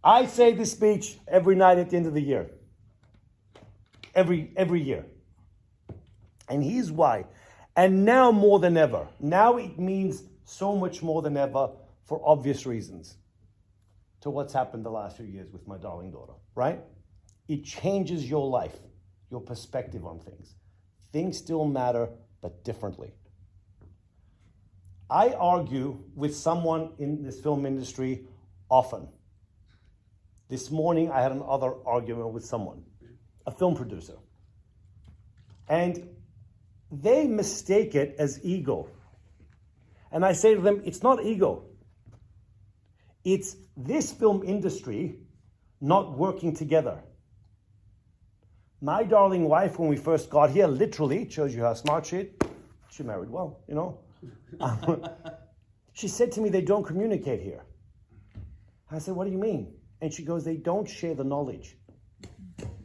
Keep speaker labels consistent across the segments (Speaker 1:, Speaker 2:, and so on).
Speaker 1: I say this speech every night at the end of the year. Every year. And here's why. And now more than ever. Now it means so much more than ever for obvious reasons to what's happened the last few years with my darling daughter, right? It changes your life, your perspective on things. Things still matter, but differently. I argue with someone in this film industry often. This morning, I had another argument with someone, a film producer. And they mistake it as ego. And I say to them, it's not ego. It's this film industry not working together. My darling wife, when we first got here, literally, shows you how smart she is. She married well, you know. She said to me, they don't communicate here. I said, what do you mean? And she goes, they don't share the knowledge.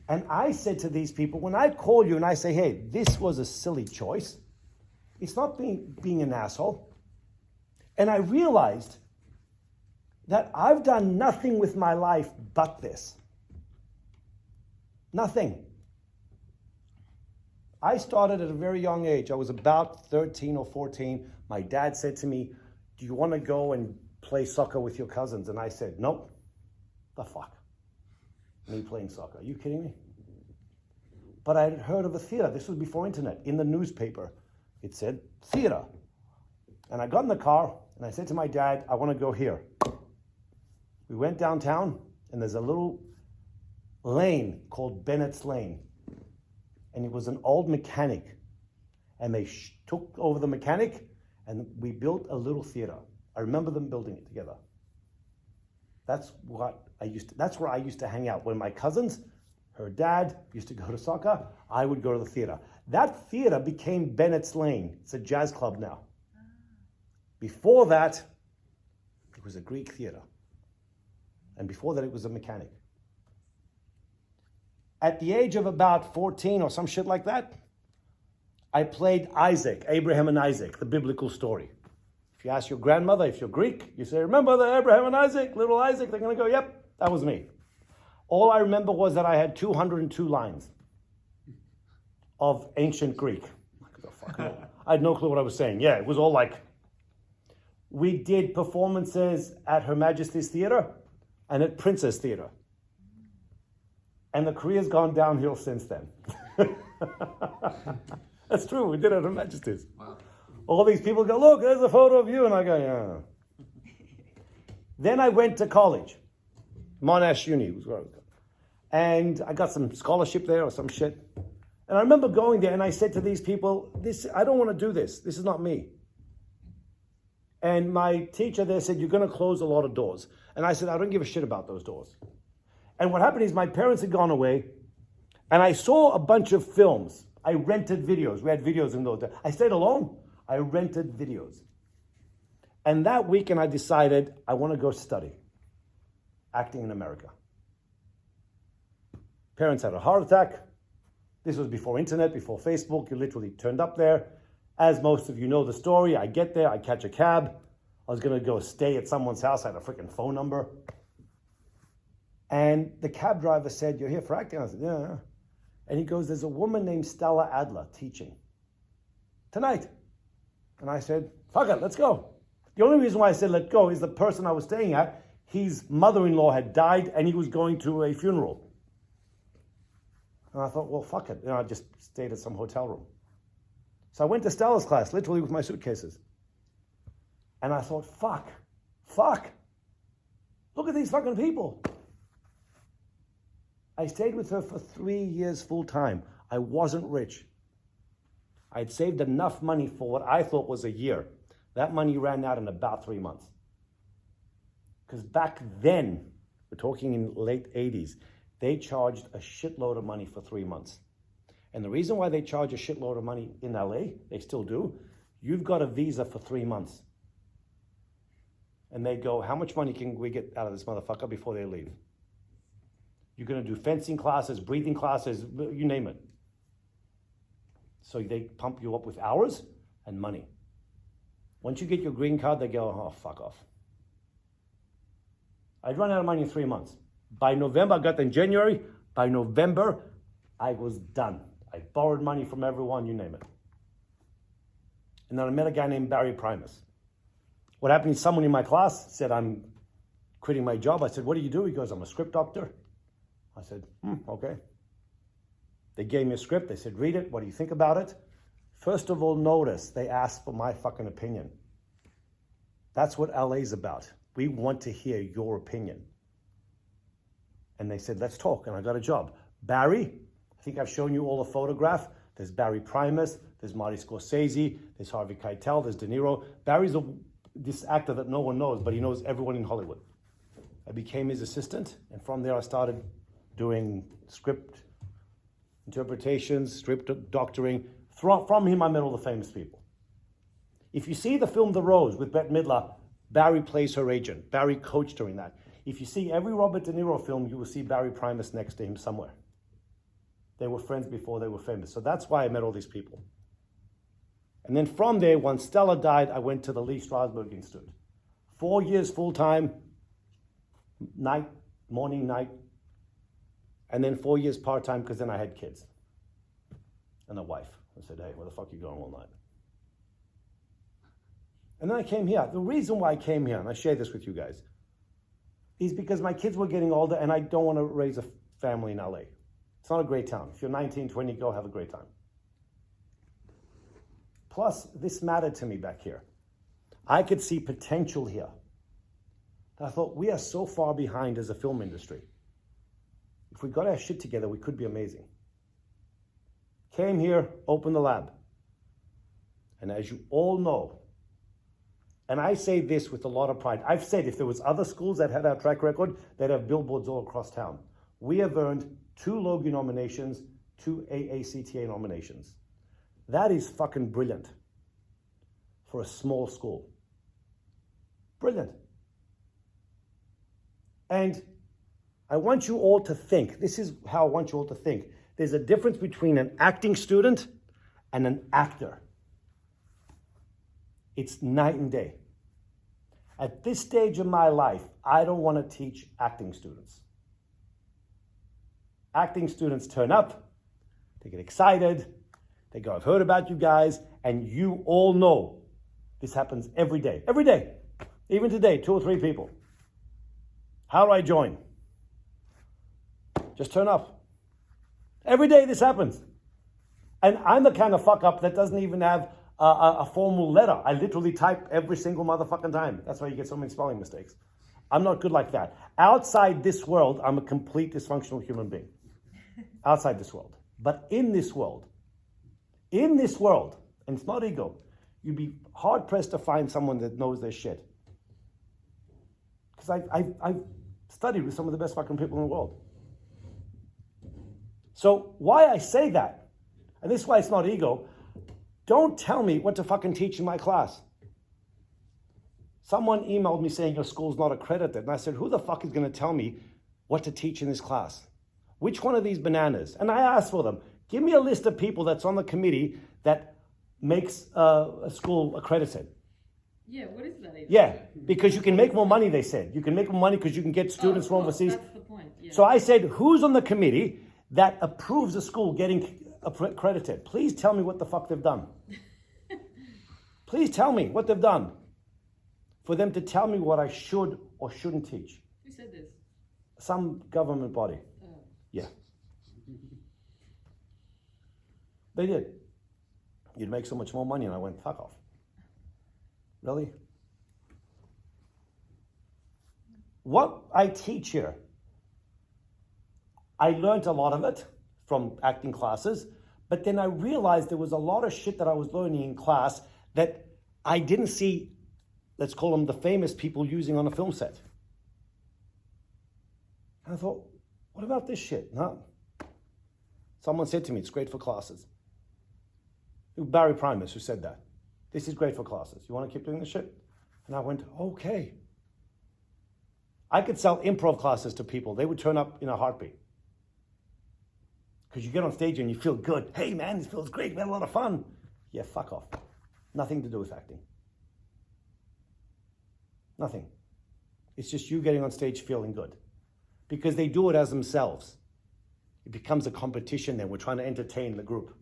Speaker 1: And I said to these people, when I call you and I say, hey, this was a silly choice, it's not being an asshole. And I realized that I've done nothing with my life but this. Nothing. I started at a very young age. I was about 13 or 14. My dad said to me, do you want to go and play soccer with your cousins? And I said, nope. The fuck? Me playing soccer. Are you kidding me? But I had heard of a theater. This was before internet. In the newspaper, it said theater. And I got in the car and I said to my dad, I want to go here. We went downtown and there's a little lane called Bennett's Lane. And it was an old mechanic. And they took over the mechanic and we built a little theater. I remember them building it together. That's where I used to hang out. When my cousins, her dad used to go to soccer, I would go to the theater. That theater became Bennett's Lane. It's a jazz club now. Before that, it was a Greek theater. And before that, it was a mechanic. At the age of about 14 or some shit like that, I played Isaac, Abraham and Isaac, the biblical story. If you ask your grandmother, if you're Greek, you say, remember the Abraham and Isaac, little Isaac? They're going to go, yep, that was me. All I remember was that I had 202 lines of ancient Greek. I had no clue what I was saying. Yeah, it was all like, we did performances at Her Majesty's Theatre and at Princess Theatre. And the career's gone downhill since then. That's true, we did it at Her Majesty's. Wow. All these people go, look, there's a photo of you. And I go, yeah. Then I went to college. Monash Uni was where I was going. And I got some scholarship there or some shit. And I remember going there and I said to these people, I don't want to do this. This is not me. And my teacher there said, you're going to close a lot of doors. And I said, I don't give a shit about those doors. And what happened is my parents had gone away and I saw a bunch of films. I rented videos. We had videos in those days. I stayed alone. I rented videos. And that weekend I decided I want to go study acting in America. Parents had a heart attack. This was before internet, before Facebook. You literally turned up there. As most of you know the story, I get there, I catch a cab. I was going to go stay at someone's house. I had a freaking phone number. And the cab driver said, you're here for acting? I said, yeah. And he goes, there's a woman named Stella Adler teaching tonight. And I said, fuck it, let's go. The only reason why I said let go is the person I was staying at, his mother-in-law had died and he was going to a funeral. And I thought, well, fuck it. I just stayed at some hotel room. So I went to Stella's class, literally with my suitcases. And I thought, fuck. Look at these fucking people. I stayed with her for 3 years full time. I wasn't rich. I'd saved enough money for what I thought was a year. That money ran out in about 3 months. Because back then, we're talking in late 80s, they charged a shitload of money for 3 months. And the reason why they charge a shitload of money in LA, they still do, you've got a visa for 3 months. And they go, how much money can we get out of this motherfucker before they leave? You're going to do fencing classes, breathing classes, you name it. So they pump you up with hours and money. Once you get your green card, they go, oh, fuck off. I'd run out of money in 3 months. By November, I got there in January. By November, I was done. I borrowed money from everyone, you name it. And then I met a guy named Barry Primus. What happened is someone in my class said, I'm quitting my job. I said, what do you do? He goes, I'm a script doctor. I said, okay. They gave me a script. They said, read it. What do you think about it? First of all, notice they asked for my fucking opinion. That's what LA's about. We want to hear your opinion. And they said, let's talk. And I got a job. Barry, I think I've shown you all the photograph. There's Barry Primus, there's Marty Scorsese, there's Harvey Keitel, there's De Niro. Barry's this actor that no one knows, but he knows everyone in Hollywood. I became his assistant, and from there I started doing script interpretations, script doctoring. From him, I met all the famous people. If you see the film The Rose with Bette Midler, Barry plays her agent. Barry coached her in that. If you see every Robert De Niro film, you will see Barry Primus next to him somewhere. They were friends before they were famous. So that's why I met all these people. And then from there, when Stella died, I went to the Lee Strasberg Institute. 4 years full-time, night, morning, night. And then 4 years part-time because then I had kids and a wife. I said, hey, where the fuck are you going all night? And then I came here. The reason why I came here, and I share this with you guys, is because my kids were getting older and I don't want to raise a family in LA. It's not a great town. If you're 19, 20, go have a great time. Plus, this mattered to me back here. I could see potential here. I thought, we are so far behind as a film industry. If we got our shit together, we could be amazing. Came here, opened the lab. And as you all know, and I say this with a lot of pride, I've said if there was other schools that had our track record, they'd have billboards all across town. We have earned 2 Logie nominations, 2 AACTA nominations. That is fucking brilliant for a small school. Brilliant. And I want you all to think, this is how I want you all to think. There's a difference between an acting student and an actor. It's night and day. At this stage of my life, I don't want to teach acting students. Acting students turn up, they get excited, they go, I've heard about you guys, and you all know this happens every day. Every day. Even today, 2 or 3 people. How do I join? Just turn up. Every day this happens. And I'm the kind of fuck up that doesn't even have a formal letter. I literally type every single motherfucking time. That's why you get so many spelling mistakes. I'm not good like that. Outside this world, I'm a complete dysfunctional human being. Outside this world. But in this world, and it's not ego, you'd be hard-pressed to find someone that knows their shit. Because I've studied with some of the best fucking people in the world. So why I say that, and this is why it's not ego, don't tell me what to fucking teach in my class. Someone emailed me saying your school's not accredited. And I said, who the fuck is going to tell me what to teach in this class? Which one of these bananas? And I asked for them. Give me a list of people that's on the committee that makes a school accredited.
Speaker 2: Yeah, what is that even?
Speaker 1: Yeah, because you can make more money, they said. You can make more money because you can get students from overseas.
Speaker 2: That's the point. Yeah.
Speaker 1: So I said, who's on the committee that approves a school getting accredited? Please tell me what the fuck they've done. Please tell me what they've done for them to tell me what I should or shouldn't teach.
Speaker 2: Who said this?
Speaker 1: Some government body.
Speaker 2: Oh.
Speaker 1: Yeah. They did. You'd make so much more money, and I went, fuck off. Really? What I teach here, I learned a lot of it from acting classes, but then I realized there was a lot of shit that I was learning in class that I didn't see, let's call them the famous people, using on a film set. And I thought, what about this shit? No. Someone said to me, it's great for classes. Barry Primus, who said that. This is great for classes. You want to keep doing this shit? And I went, okay. I could sell improv classes to people. They would turn up in a heartbeat. Because you get on stage and you feel good. Hey man, this feels great. We had a lot of fun. Yeah, fuck off. Nothing to do with acting. Nothing. It's just you getting on stage feeling good. because they do it as themselves. It becomes a competition then. We're trying to entertain the group.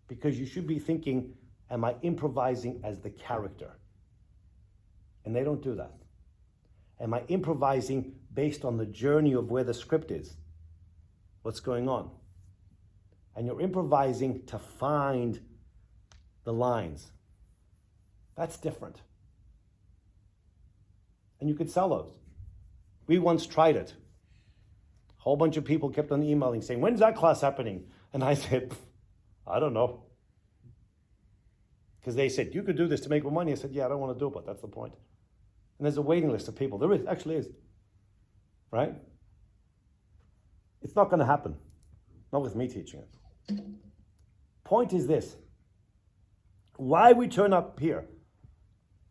Speaker 1: Because you should be thinking, am I improvising as the character? And they don't do that. Am I improvising based on the journey of where the script is? What's going on? And you're improvising to find the lines. That's different. And you could sell those. We once tried it. A whole bunch of people kept on emailing saying, when's that class happening? And I said, I don't know. Because they said, you could do this to make more money. I said, yeah, I don't want to do it, but that's the point. And there's a waiting list of people. There is, actually is. Right? It's not going to happen. Not with me teaching it. Point is this. Why we turn up here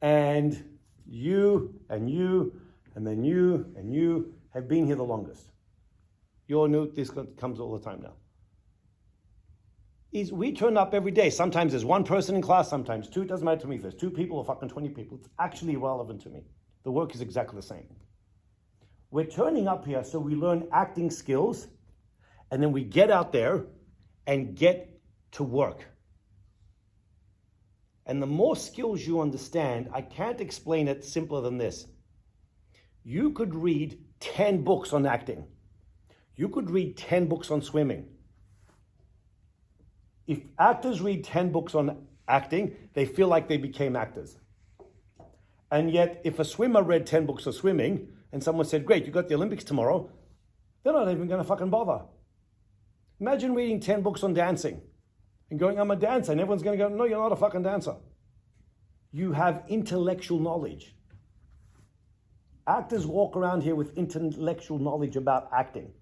Speaker 1: and you and you and then you and you have been here the longest. You're new, this comes all the time now. Is we turn up every day. Sometimes there's one person in class, sometimes two. It doesn't matter to me if there's 2 people or fucking 20 people. It's actually irrelevant to me. The work is exactly the same. We're turning up here so we learn acting skills, and then we get out there and get to work. And the more skills you understand, I can't explain it simpler than this. You could read 10 books on acting. You could read 10 books on swimming. If actors read 10 books on acting, they feel like they became actors. And yet, if a swimmer read 10 books of swimming, and someone said, great, you got the Olympics tomorrow, they're not even going to fucking bother. Imagine reading 10 books on dancing and going, I'm a dancer, and everyone's going to go, no, you're not a fucking dancer. You have intellectual knowledge. Actors walk around here with intellectual knowledge about acting.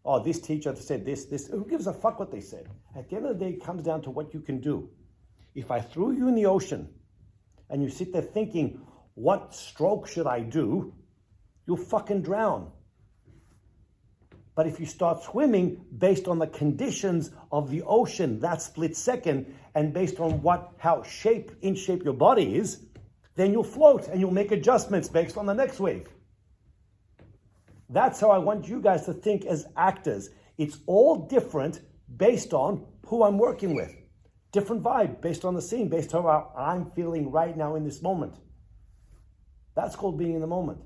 Speaker 1: Oh, this teacher said this. Who gives a fuck what they said? At the end of the day, it comes down to what you can do. If I threw you in the ocean and you sit there thinking, what stroke should I do? You'll fucking drown. But if you start swimming based on the conditions of the ocean, that split second, and based on how in shape your body is, then you'll float and you'll make adjustments based on the next wave. That's how I want you guys to think as actors. It's all different based on who I'm working with. Different vibe based on the scene, based on how I'm feeling right now in this moment. That's called being in the moment.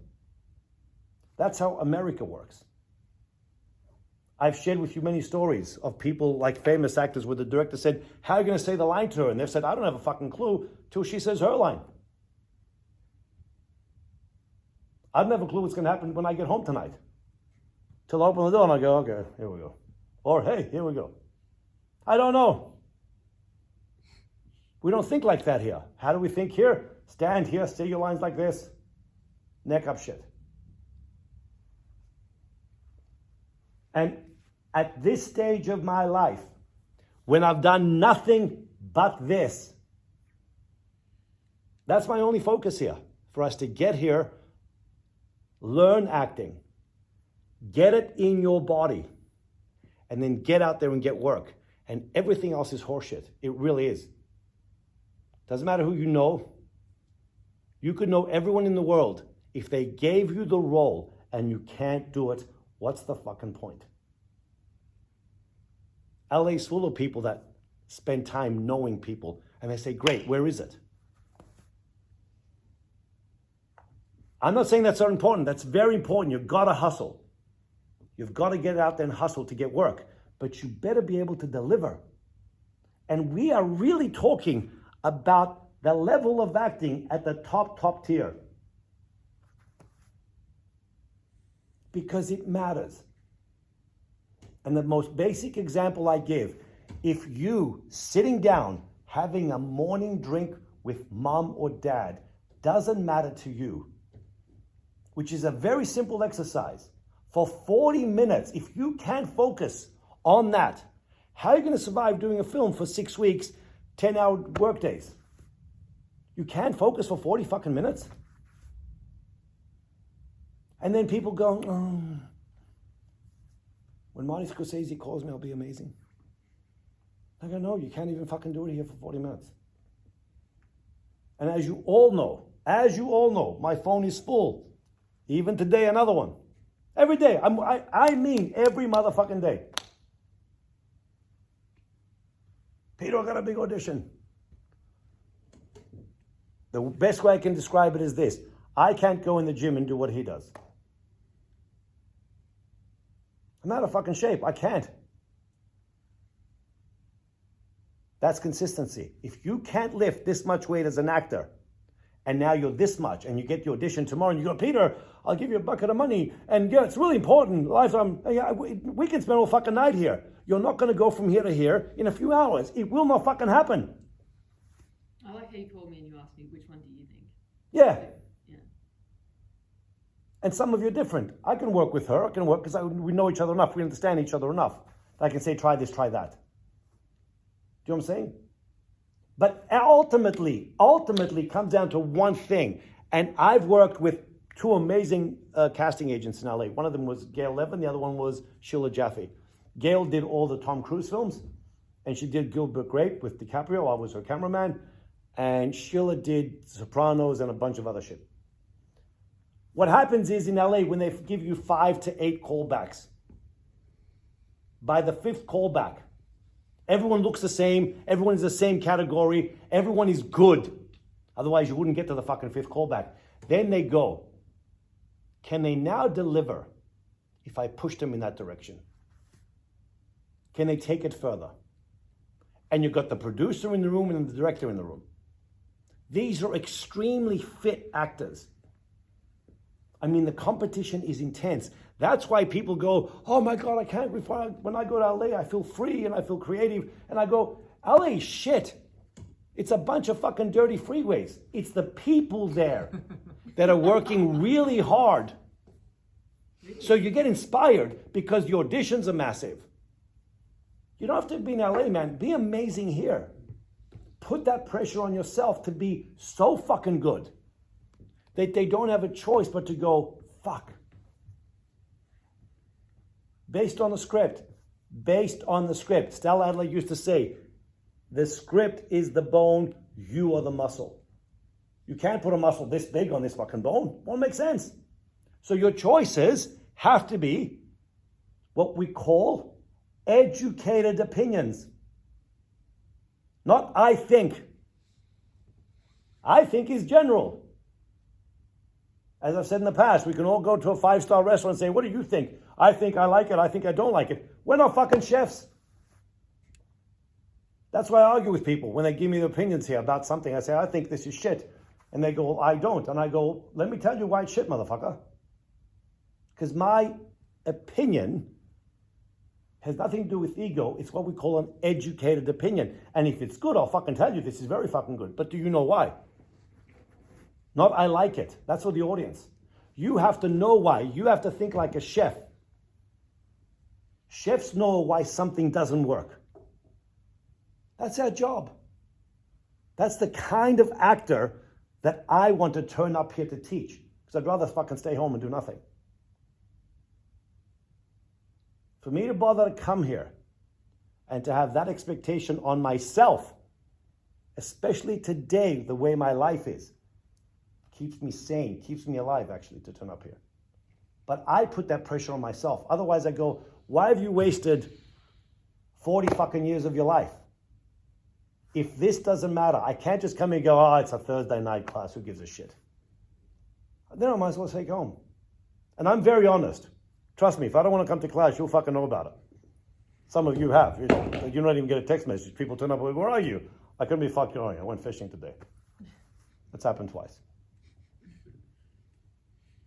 Speaker 1: That's how America works. I've shared with you many stories of people like famous actors where the director said, how are you going to say the line to her? And they've said, I don't have a fucking clue till she says her line. I don't have a clue what's going to happen when I get home tonight. Till I open the door and I go, okay, here we go. Or, hey, here we go. I don't know. We don't think like that here. How do we think here? Stand here, say your lines like this, neck up shit. And at this stage of my life, when I've done nothing but this, that's my only focus here. For us to get here, learn acting, get it in your body, and then get out there and get work. And everything else is horseshit. It really is. Doesn't matter who you know. You could know everyone in the world. If they gave you the role and you can't do it, what's the fucking point? LA's full of people that spend time knowing people, and they say, great, where is it? I'm not saying that's not important. That's very important. You've got to hustle. You've got to get out there and hustle to get work. But you better be able to deliver. And we are really talking about the level of acting at the top tier. Because it matters. And the most basic example I give, if you sitting down having a morning drink with mom or dad doesn't matter to you, which is a very simple exercise, for 40 minutes, if you can't focus on that, how are you going to survive doing a film for 6 weeks, 10-hour work days? You can't focus for 40 fucking minutes? And then people go, oh, when Marty Scorsese calls me, I'll be amazing. I go, no, you can't even fucking do it here for 40 minutes. And as you all know, my phone is full. Even today, another one. Every day. I mean every motherfucking day. Peter, I got a big audition. The best way I can describe it is this. I can't go in the gym and do what he does. I'm out of fucking shape. I can't. That's consistency. If you can't lift this much weight as an actor, and now you're this much, and you get your audition tomorrow, and you go, Peter, I'll give you a bucket of money, and yeah, it's really important. We can spend all fucking night here. You're not going to go from here to here in a few hours. It will not fucking happen.
Speaker 2: I like how you called me and you asked me, which one do you think?
Speaker 1: Yeah.
Speaker 2: Yeah.
Speaker 1: And some of you are different. I can work with her. I can work because we know each other enough. We understand each other enough. I can say, try this, try that. Do you know what I'm saying? But ultimately comes down to one thing. And I've worked with two amazing casting agents in LA. One of them was Gail Levin. The other one was Sheila Jaffe. Gail did all the Tom Cruise films. And she did Gilbert Grape with DiCaprio. I was her cameraman. And Sheila did Sopranos and a bunch of other shit. What happens is in LA, when they give you 5 to 8 callbacks, by the 5th callback, everyone looks the same, everyone's the same category, everyone is good. Otherwise, you wouldn't get to the fucking 5th callback. Then they go, can they now deliver if I push them in that direction? Can they take it further? And you've got the producer in the room and the director in the room. These are extremely fit actors. I mean, the competition is intense. That's why people go, oh my God, I can't, when I go to LA, I feel free and I feel creative. And I go, LA is shit. It's a bunch of fucking dirty freeways. It's the people there that are working really hard. So you get inspired because the auditions are massive. You don't have to be in LA, man. Be amazing here. Put that pressure on yourself to be so fucking good that they don't have a choice but to go, fuck. Based on the script. Based on the script. Stella Adler used to say, the script is the bone, you are the muscle. You can't put a muscle this big on this fucking bone. Won't make sense. So your choices have to be what we call educated opinions. Not I think. I think is general. As I've said in the past, we can all go to a 5-star restaurant and say, what do you think? I think I like it. I think I don't like it. We're not fucking chefs. That's why I argue with people when they give me their opinions here about something. I say, I think this is shit. And they go, well, I don't. And I go, let me tell you why it's shit, motherfucker. Because my opinion has nothing to do with ego. It's what we call an educated opinion. And if it's good, I'll fucking tell you this is very fucking good. But do you know why? Not I like it. That's for the audience. You have to know why. You have to think like a chef. Chefs know why something doesn't work. That's our job. That's the kind of actor that I want to turn up here to teach. Because I'd rather fucking stay home and do nothing. For me to bother to come here and to have that expectation on myself, especially today, the way my life is, keeps me sane, keeps me alive, actually, to turn up here. But I put that pressure on myself. Otherwise, I go, why have you wasted 40 fucking years of your life? If this doesn't matter, I can't just come here and go, oh, it's a Thursday night class, who gives a shit? Then I might as well take home. And I'm very honest. Trust me, if I don't want to come to class, you'll fucking know about it. Some of you have. You don't even get a text message. People turn up and go, where are you? I couldn't be fucking going. I went fishing today. That's happened twice.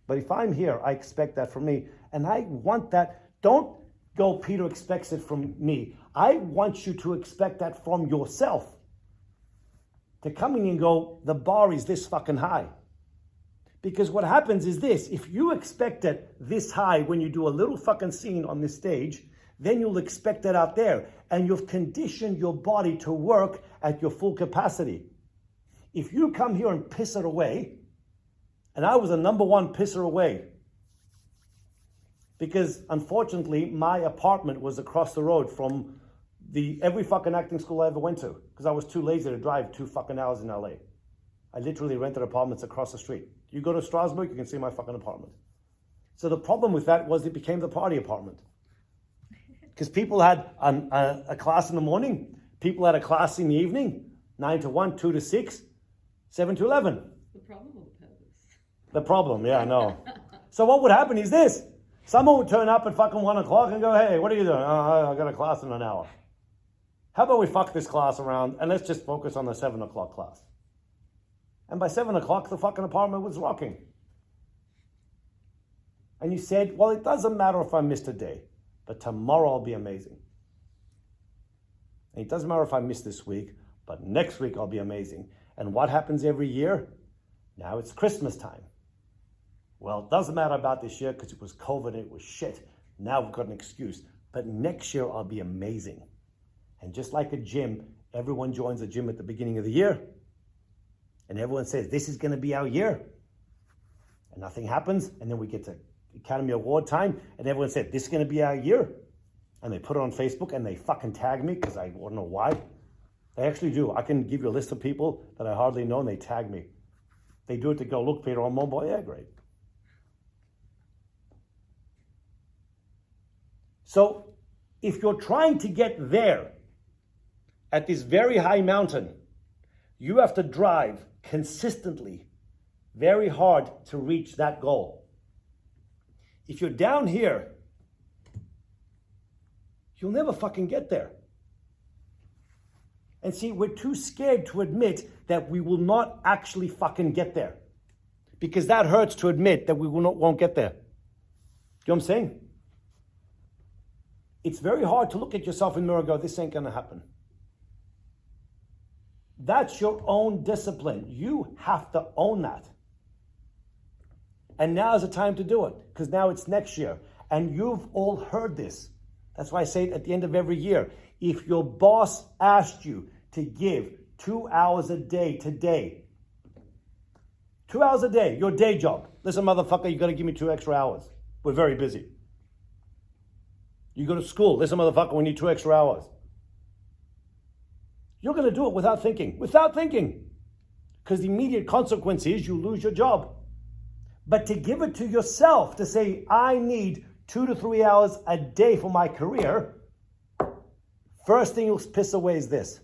Speaker 1: But if I'm here, I expect that from me. And I want that. Don't go, Peter expects it from me. I want you to expect that from yourself. To come in and go, the bar is this fucking high. Because what happens is this, if you expect it this high when you do a little fucking scene on this stage, then you'll expect it out there. And you've conditioned your body to work at your full capacity. If you come here and piss it away, and I was the number one pisser away, because unfortunately my apartment was across the road from every fucking acting school I ever went to, because I was too lazy to drive 2 fucking hours in LA. I literally rented apartments across the street. You go to Strasbourg, you can see my fucking apartment. So the problem with that was it became the party apartment. Because people had a class in the morning, people had a class in the evening, 9 to 1, 2 to 6, 7 to 11.
Speaker 2: The problem or the purpose?
Speaker 1: The problem, yeah, I know. So what would happen is this. Someone would turn up at fucking 1 o'clock and go, hey, what are you doing? I got a class in an hour. How about we fuck this class around and let's just focus on the 7 o'clock class. And by 7 o'clock, the fucking apartment was rocking. And you said, well, it doesn't matter if I missed a day, but tomorrow I'll be amazing. And it doesn't matter if I miss this week, but next week I'll be amazing. And what happens every year? Now it's Christmas time. Well, it doesn't matter about this year because it was COVID and it was shit. Now we've got an excuse. But next year I'll be amazing. And just like a gym, everyone joins a gym at the beginning of the year. And everyone says, this is going to be our year. And nothing happens. And then we get to Academy Award time. And everyone said, this is going to be our year. And they put it on Facebook and they fucking tag me because I don't know why. They actually do. I can give you a list of people that I hardly know and they tag me. They do it to go, look, Peter, on mobile. Yeah, great. So if you're trying to get there at this very high mountain, you have to drive consistently very hard to reach that goal. If you're down here, you'll never fucking get there. And see, we're too scared to admit that we will not actually fucking get there. Because that hurts to admit that we won't get there. Do you know what I'm saying? It's very hard to look at yourself in the mirror and go, this ain't gonna happen. That's your own discipline. You have to own that. And now is the time to do it, because now it's next year. And you've all heard this. That's why I say it at the end of every year. If your boss asked you to give 2 hours a day today, 2 hours a day, your day job. Listen, motherfucker, you gotta give me 2 extra hours. We're very busy. You go to school. Listen, motherfucker, we need 2 extra hours. You're going to do it without thinking. Without thinking. Because the immediate consequence is you lose your job. But to give it to yourself, to say, I need 2 to 3 hours a day for my career, first thing you'll piss away is this.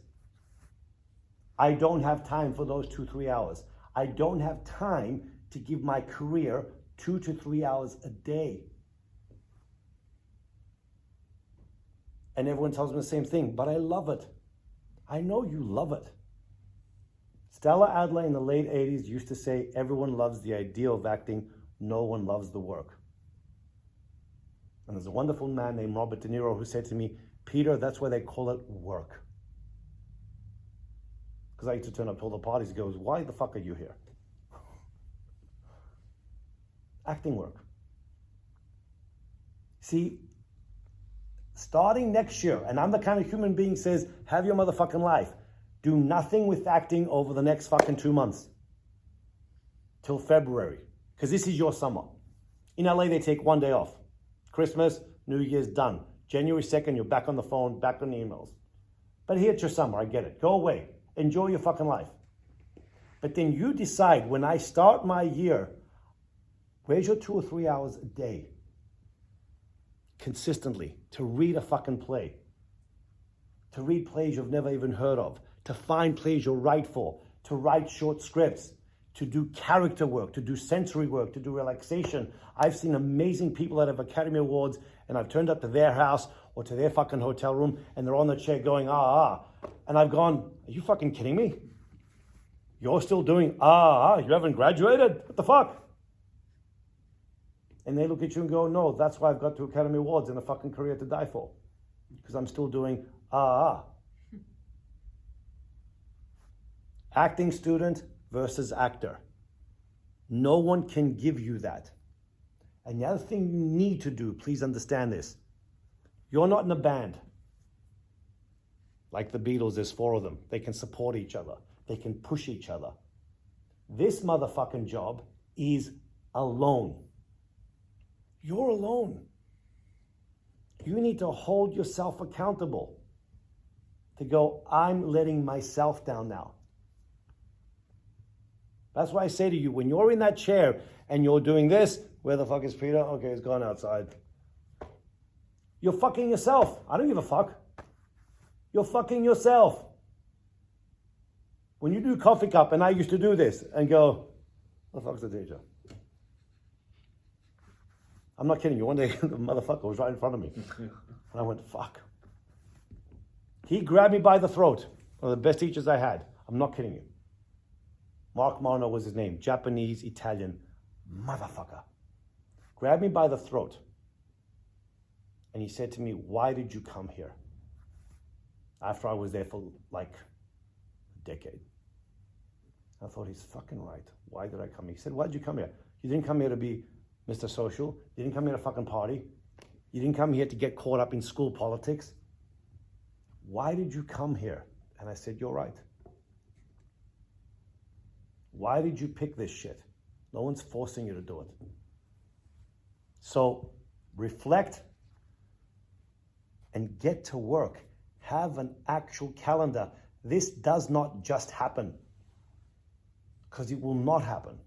Speaker 1: I don't have time for those 2, 3 hours. I don't have time to give my career 2 to 3 hours a day. And everyone tells me the same thing, but I love it. I know you love it. Stella Adler in the late 80s used to say, everyone loves the ideal of acting, no one loves the work. And there's a wonderful man named Robert De Niro who said to me, Peter, that's why they call it work. Because I used to turn up to all the parties, he goes, why the fuck are you here? Acting work. See, starting next year, and I'm the kind of human being says, have your motherfucking life. Do nothing with acting over the next fucking 2 months. Till February. Because this is your summer. In LA, they take 1 day off. Christmas, New Year's, done. January 2nd, you're back on the phone, back on the emails. But here it's your summer, I get it. Go away. Enjoy your fucking life. But then you decide, when I start my year, where's your 2 or 3 hours a day? Consistently, to read a fucking play, to read plays you've never even heard of, to find plays you'll write for, to write short scripts, to do character work, to do sensory work, to do relaxation. I've seen amazing people that have Academy Awards, and I've turned up to their house or to their fucking hotel room, and they're on the chair going, and I've gone, are you fucking kidding me? You're still doing, you haven't graduated? What the fuck? And they look at you and go, no, that's why I've got 2 Academy Awards and a fucking career to die for. Because I'm still doing, Acting student versus actor. No one can give you that. And the other thing you need to do, please understand this. You're not in a band. Like the Beatles, there's 4 of them. They can support each other. They can push each other. This motherfucking job is alone. You're alone. You need to hold yourself accountable. To go, I'm letting myself down now. That's why I say to you, when you're in that chair and you're doing this, where the fuck is Peter? Okay, he's gone outside. You're fucking yourself. I don't give a fuck. You're fucking yourself. When you do coffee cup, and I used to do this, and go, what the fuck's the teacher? I'm not kidding you. One day, the motherfucker was right in front of me. And I went, fuck. He grabbed me by the throat. One of the best teachers I had. I'm not kidding you. Mark Marno was his name. Japanese, Italian, motherfucker. Grabbed me by the throat. And he said to me, why did you come here? After I was there for like a decade. I thought, he's fucking right. Why did I come here? He said, why did you come here? You didn't come here to be Mr. Social. You didn't come here to fucking party. You didn't come here to get caught up in school politics. Why did you come here? And I said, you're right. Why did you pick this shit? No one's forcing you to do it. So reflect and get to work. Have an actual calendar. This does not just happen, because it will not happen.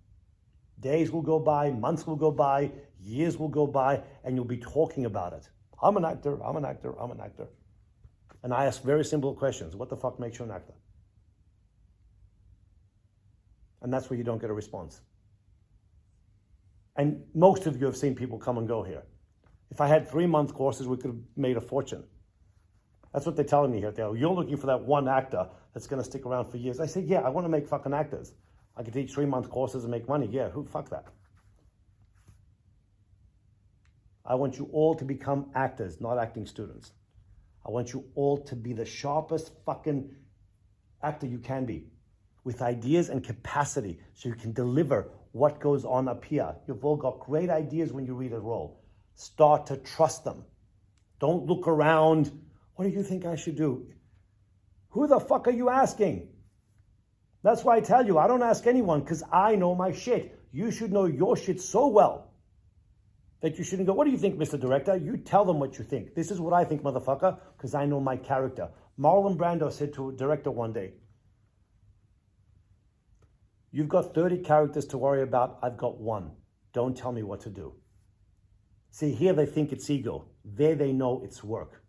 Speaker 1: Days will go by, months will go by, years will go by, and you'll be talking about it. I'm an actor, I'm an actor, I'm an actor. And I ask very simple questions. What the fuck makes you an actor? And that's where you don't get a response. And most of you have seen people come and go here. If I had 3-month courses, we could have made a fortune. That's what they're telling me here. They're, you're looking for that one actor that's going to stick around for years. I say, yeah, I want to make fucking actors. I could teach 3-month courses and make money. Yeah, fuck that. I want you all to become actors, not acting students. I want you all to be the sharpest fucking actor you can be, with ideas and capacity, so you can deliver what goes on up here. You've all got great ideas when you read a role. Start to trust them. Don't look around. What do you think I should do? Who the fuck are you asking? That's why I tell you, I don't ask anyone, because I know my shit. You should know your shit so well that you shouldn't go, what do you think, Mr. Director? You tell them what you think. This is what I think, motherfucker, because I know my character. Marlon Brando said to a director one day, you've got 30 characters to worry about. I've got one. Don't tell me what to do. See, here they think it's ego. There they know it's work.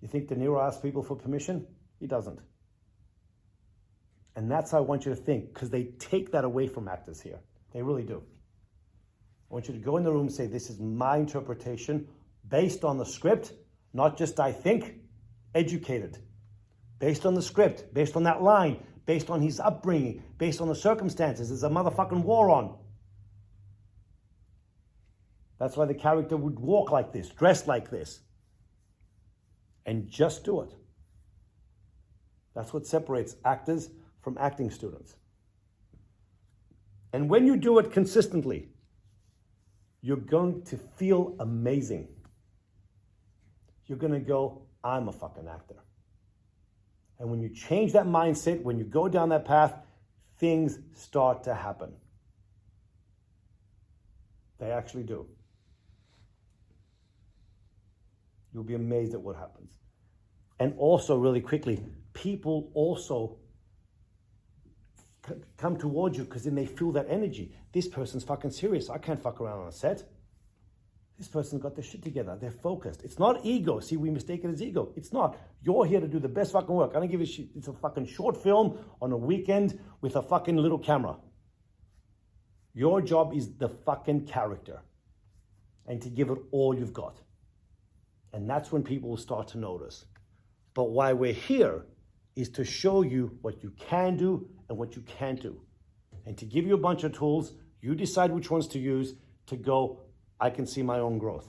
Speaker 1: You think De Niro asks people for permission? He doesn't. And that's how I want you to think, because they take that away from actors here. They really do. I want you to go in the room and say, this is my interpretation based on the script, not just I think, educated. Based on the script, based on that line, based on his upbringing, based on the circumstances. There's a motherfucking war on. That's why the character would walk like this, dress like this. And just do it. That's what separates actors from acting students. And when you do it consistently, you're going to feel amazing. You're going to go, I'm a fucking actor. And when you change that mindset, when you go down that path, things start to happen. They actually do. You'll be amazed at what happens. And also, really quickly, people also come towards you because then they feel that energy. This person's fucking serious. I can't fuck around on a set. This person's got their shit together. They're focused. It's not ego. See, we mistake it as ego. It's not. You're here to do the best fucking work. I don't give a shit. It's a fucking short film on a weekend with a fucking little camera. Your job is the fucking character and to give it all you've got. And that's when people will start to notice. But why we're here is to show you what you can do and what you can't do. And to give you a bunch of tools, you decide which ones to use to go, I can see my own growth.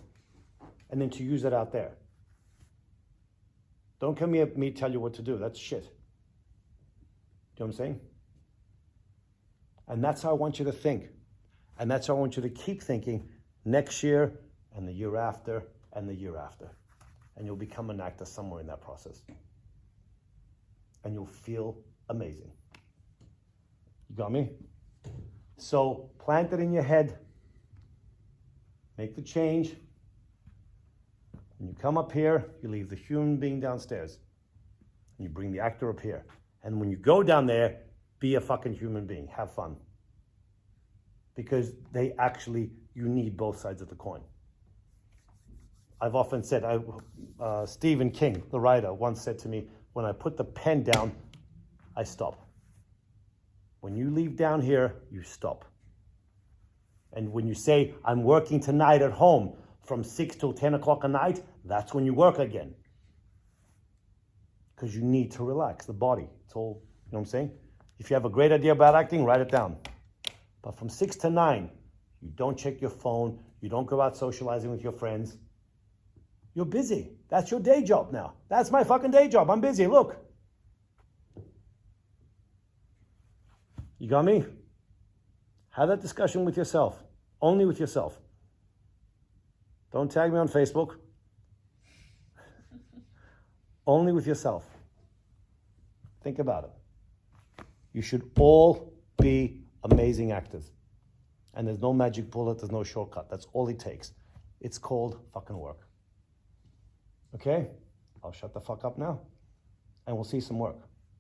Speaker 1: And then to use it out there. Don't come here at me tell you what to do. That's shit. Do you know what I'm saying? And that's how I want you to think. And that's how I want you to keep thinking next year and the year after and the year after. And you'll become an actor somewhere in that process. And you'll feel amazing. You got me? So plant it in your head. Make the change. When you come up here, you leave the human being downstairs. And you bring the actor up here. And when you go down there, Be a fucking human being. Have fun. Because you need both sides of the coin. I've often said, Stephen King, the writer, once said to me, when I put the pen down, I stop. When you leave down here, you stop. And when you say, I'm working tonight at home from 6 till 10 o'clock at night, that's when you work again. Because you need to relax the body. It's all, you know what I'm saying? If you have a great idea about acting, write it down. But from 6 to 9, you don't check your phone, you don't go out socializing with your friends. You're busy. That's your day job now. That's my fucking day job. I'm busy. Look. You got me? Have that discussion with yourself. Only with yourself. Don't tag me on Facebook. Only with yourself. Think about it. You should all be amazing actors. And there's no magic bullet, there's no shortcut. That's all it takes. It's called fucking work. Okay? I'll shut the fuck up now. And we'll see some work.